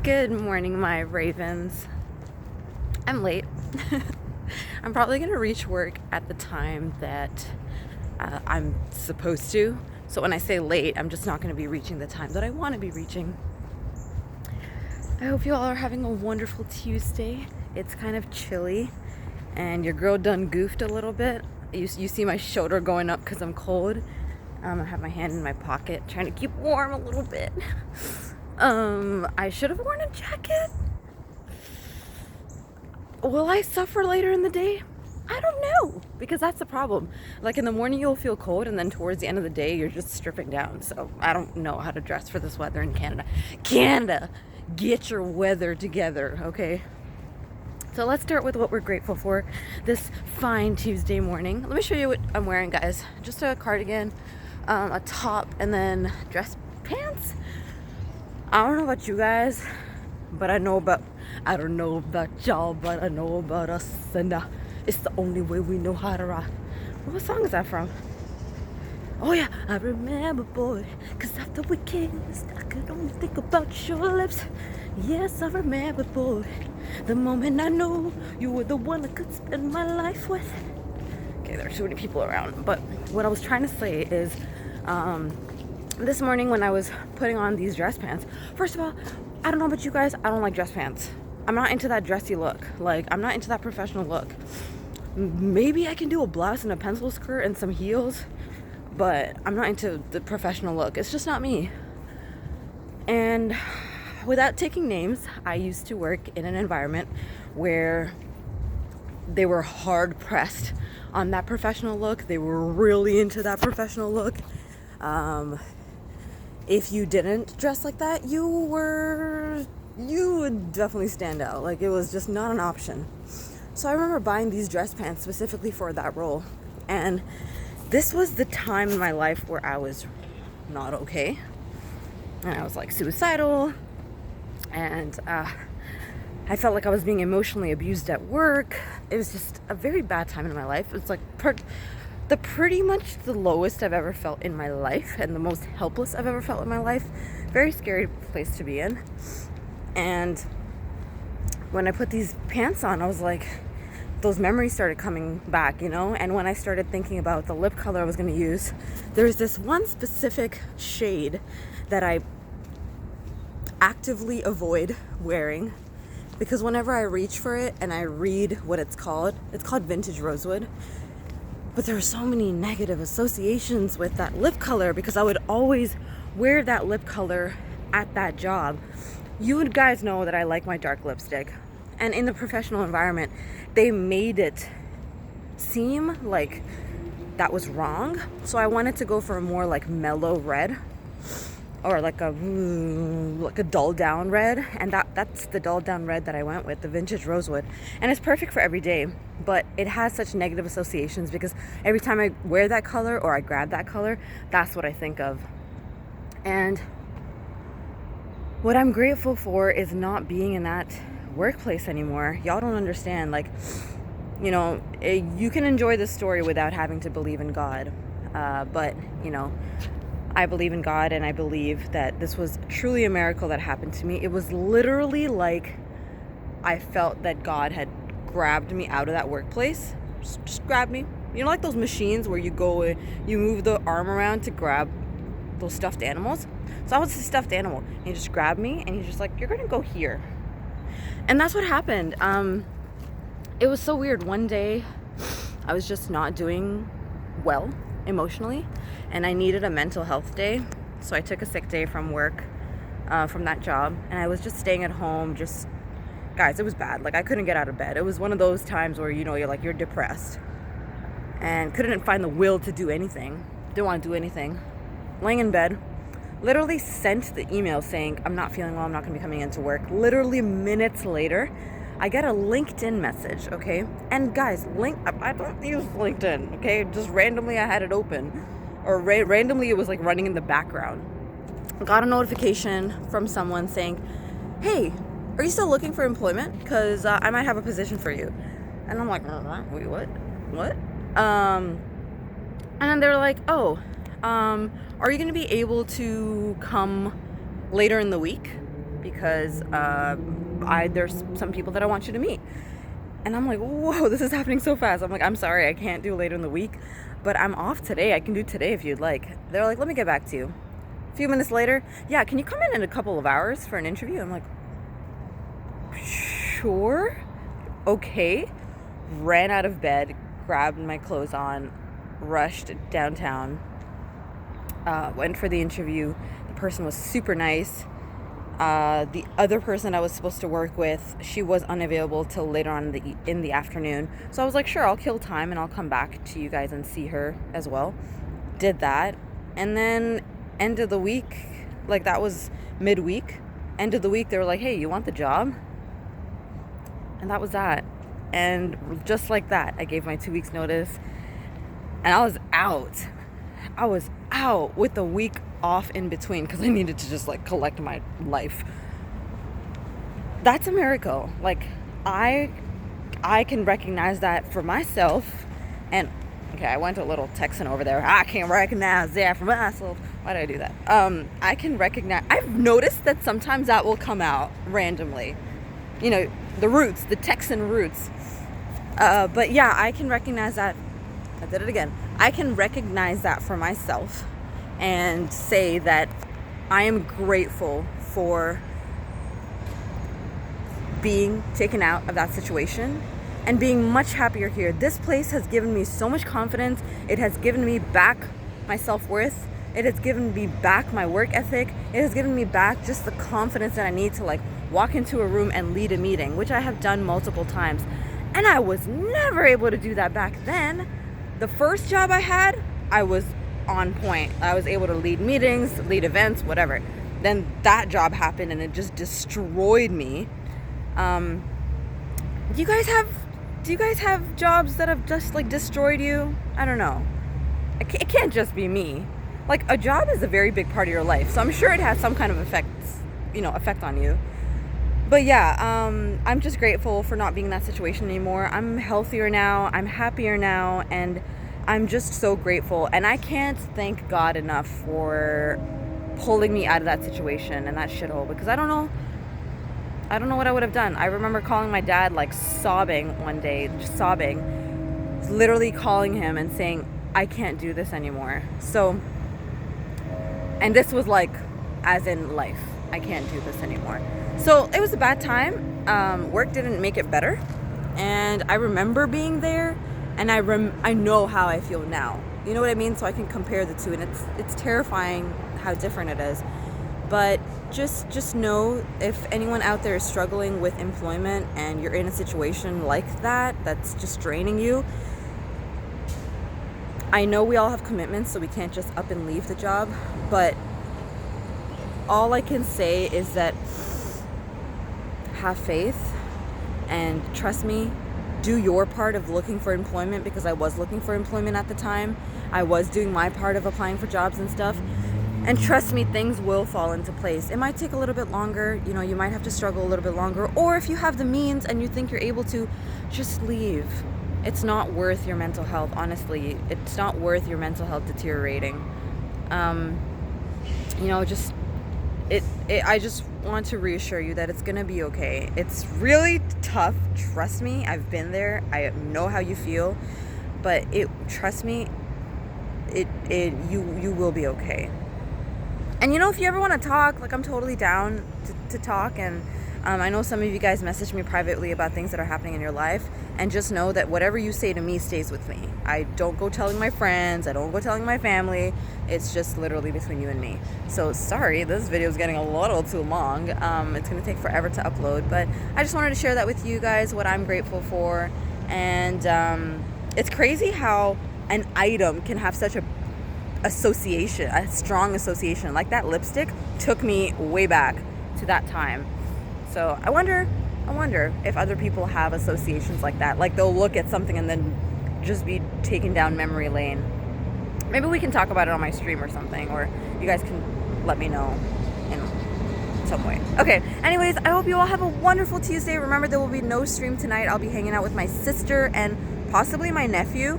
Good morning, my ravens. I'm late. I'm probably going to reach work at the time that I'm supposed to. So when I say late, I'm just not going to be reaching the time that I want to be reaching. I hope you all are having a wonderful Tuesday. It's kind of chilly, and your girl done goofed a little bit. You see my shoulder going up because I'm cold. I have my hand in my pocket trying to keep warm a little bit. I should have worn a jacket. Will I suffer later in the day? I don't know, because that's the problem. Like in the morning you'll feel cold, and then towards the end of the day you're just stripping down. So I don't know how to dress for this weather in Canada. Canada, get your weather together, okay? So let's start with what we're grateful for this fine Tuesday morning. Let me show you what I'm wearing, guys. Just a cardigan, a top, and then dress pants. I don't know about you guys, but I don't know about y'all, but I know about us, and it's the only way we know how to rock. What song is that from? Oh yeah, I remember, boy, 'cause after we kissed, I could only think about your lips. Yes, I remember, boy, the moment I knew you were the one I could spend my life with. Okay, there are too many people around, but what I was trying to say is, this morning when I was putting on these dress pants, first of all, I don't know about you guys, I don't like dress pants. I'm not into that dressy look. Like, I'm not into that professional look. Maybe I can do a blouse and a pencil skirt and some heels, but I'm not into the professional look. It's just not me. And without taking names, I used to work in an environment where they were hard pressed on that professional look. They were really into that professional look. If you didn't dress like that, you would definitely stand out. Like, it was just not an option. So I remember buying these dress pants specifically for that role. And this was the time in my life where I was not okay. And I was like suicidal. And I felt like I was being emotionally abused at work. It was just a very bad time in my life. It's like pretty much the lowest I've ever felt in my life, and the most helpless I've ever felt in my life. Very scary place to be in. And when I put these pants on, I was like, those memories started coming back, you know? And when I started thinking about the lip color I was going to use, there's this one specific shade that I actively avoid wearing, because whenever I reach for it and I read what it's called Vintage Rosewood. But there are so many negative associations with that lip color, because I would always wear that lip color at that job. You guys know that I like my dark lipstick. And in the professional environment, they made it seem like that was wrong. So I wanted to go for a more like mellow red, or like a dull down red, and that's the dull down red that I went with, the Vintage Rosewood. And it's perfect for every day, but it has such negative associations because every time I wear that color or I grab that color, that's what I think of. And what I'm grateful for is not being in that workplace anymore. Y'all don't understand. Like, you know, you can enjoy this story without having to believe in God, but you know, I believe in God, and I believe that this was truly a miracle that happened to me. It was literally like I felt that God had grabbed me out of that workplace. Just grabbed me. You know, like those machines where you go, you move the arm around to grab those stuffed animals? So I was a stuffed animal. And he just grabbed me, and he's just like, you're going to go here. And that's what happened. It was so weird. One day, I was just not doing well emotionally, and I needed a mental health day. So I took a sick day from work, from that job, and I was just staying at home. Just, guys, it was bad. Like, I couldn't get out of bed. It was one of those times where, you know, you're depressed and couldn't find the will to do anything. Didn't want to do anything. Laying in bed, literally sent the email saying, I'm not feeling well, I'm not going to be coming into work. Literally minutes later, I get a LinkedIn message, okay? And guys, I don't use LinkedIn, okay? Just randomly I had it open. Or randomly it was like running in the background. Got a notification from someone saying, hey, are you still looking for employment? Because I might have a position for you. And I'm like, wait, what? And then they're like, oh, are you going to be able to come later in the week? because there's some people that I want you to meet. And I'm like, whoa, this is happening so fast. I'm like, I'm sorry, I can't do later in the week, but I'm off today. I can do today if you'd like. They're like, let me get back to you. A few minutes later, yeah, can you come in a couple of hours for an interview? I'm like, sure, okay. Ran out of bed, grabbed my clothes on, rushed downtown, went for the interview. The person was super nice. The other person I was supposed to work with, she was unavailable till later on in the afternoon. So I was like, sure, I'll kill time and I'll come back to you guys and see her as well. Did that. And then end of the week, like that was midweek. End of the week, they were like, hey, you want the job? And that was that. And just like that, I gave my 2 weeks notice and I was out. I was out with a week off in between because I needed to just like collect my life. That's a miracle. Like I can recognize that for myself. And okay, I went a little Texan over there. I can recognize that for myself. Why did I do that? I can recognize. I've noticed that sometimes that will come out randomly. You know, the roots, the Texan roots. But yeah, I can recognize that. I did it again. I can recognize that for myself and say that I am grateful for being taken out of that situation and being much happier here. This place has given me so much confidence. It has given me back my self-worth. It has given me back my work ethic. It has given me back just the confidence that I need to like walk into a room and lead a meeting, which I have done multiple times. And I was never able to do that back then. The first job I had, I was on point. I was able to lead meetings, lead events, whatever. Then that job happened and it just destroyed me. Do you guys have jobs that have just like destroyed you? I don't know. It can't just be me. Like a job is a very big part of your life, so I'm sure it has some kind of effect on you. But yeah, I'm just grateful for not being in that situation anymore. I'm healthier now, I'm happier now, and I'm just so grateful. And I can't thank God enough for pulling me out of that situation and that shithole, because I don't know what I would have done. I remember calling my dad, like sobbing one day, just sobbing, literally calling him and saying, I can't do this anymore. So, and this was like, as in life, I can't do this anymore. So it was a bad time. Work didn't make it better. And I remember being there, and I know how I feel now. You know what I mean? So I can compare the two, and it's terrifying how different it is. But just know, if anyone out there is struggling with employment and you're in a situation like that that's just draining you, I know we all have commitments, so we can't just up and leave the job, but all I can say is that have faith and trust me, do your part of looking for employment, because I was looking for employment at the time. I was doing my part of applying for jobs and stuff. And trust me, things will fall into place. It might take a little bit longer, you might have to struggle a little bit longer, or if you have the means and you think you're able to, just leave. It's not worth your mental health, honestly. It's not worth your mental health deteriorating. I just want to reassure you that it's gonna be okay. It's really tough, trust me. I've been there. I know how you feel, but trust me, you will be okay. And if you ever want to talk, like I'm totally down to talk. And I know some of you guys message me privately about things that are happening in your life. And just know that whatever you say to me stays with me. I don't go telling my friends. I don't go telling my family. It's just literally between you and me. So sorry, this video is getting a little too long. It's going to take forever to upload. But I just wanted to share that with you guys, what I'm grateful for. And it's crazy how an item can have such a strong association. Like that lipstick took me way back to that time. So I wonder if other people have associations like that. Like they'll look at something and then just be taken down memory lane. Maybe we can talk about it on my stream or something, or you guys can let me know in some way. Okay, anyways, I hope you all have a wonderful Tuesday. Remember, there will be no stream tonight. I'll be hanging out with my sister and possibly my nephew.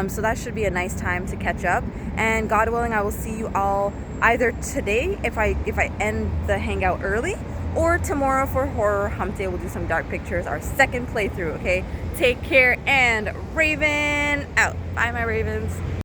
So that should be a nice time to catch up. And God willing, I will see you all either today if I end the hangout early, or tomorrow for horror hump day, we'll do some dark pictures, our second playthrough. Okay, take care, and Raven out. Bye, my ravens.